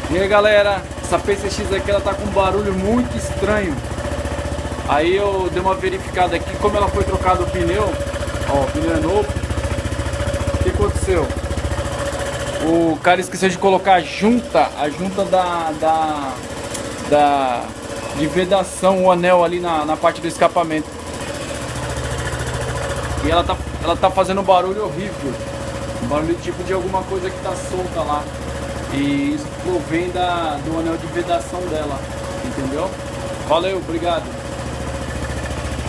E aí galera, essa PCX aqui ela tá com um barulho muito estranho. Aí eu dei uma verificada aqui, como ela foi trocado o pneu. Ó, o pneu é novo. O que aconteceu? O cara esqueceu de colocar a junta de vedação, o anel ali na parte do escapamento. E ela tá fazendo um barulho horrível. Um barulho tipo de alguma coisa que tá solta lá. E isso provém do anel de vedação dela. Entendeu? Valeu, obrigado.